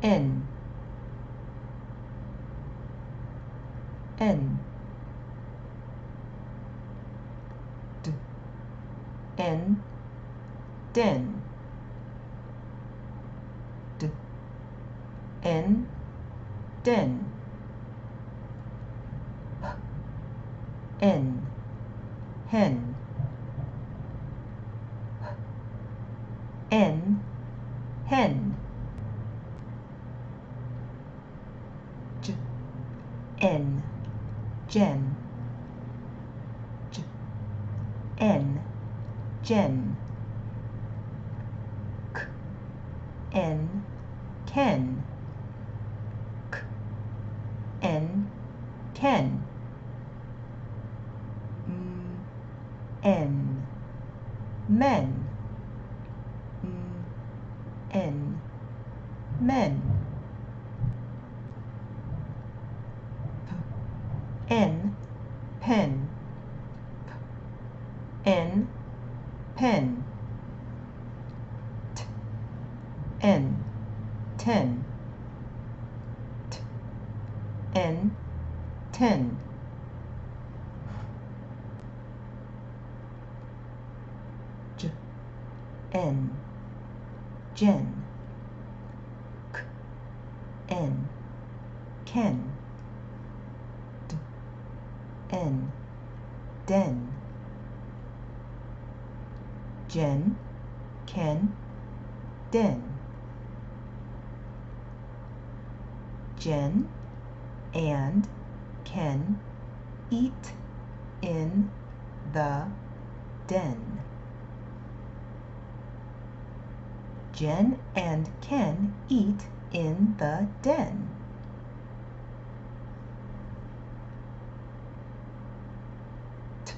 N N D N Den D N Den P N Hen P N Hen J N Jen J N Jen K N Ken K N Ken N Men N Men P N Pen P N Pen T N Ten T N Ten J N Jen K N Ken D N Den Jen Ken Den Jen and Ken eat in the den. Jen and Ken eat in the den. T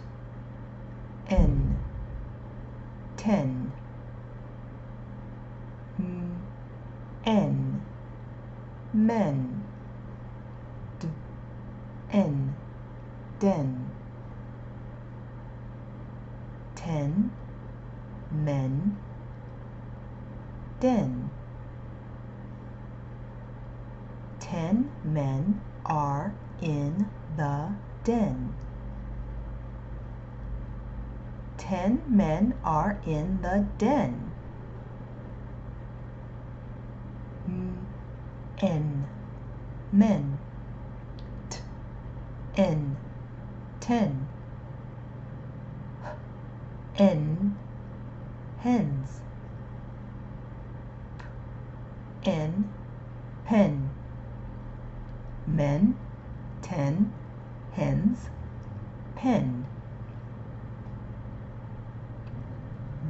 N Ten N Men D N Den Ten Men Den 10 men are in the den. 10 men are in the den. N Men T N Ten N Hens P N Pen Men 10 hens pen.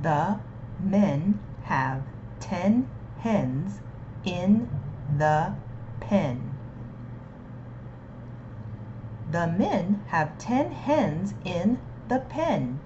The men have 10 hens in the pen. The men have 10 hens in the pen.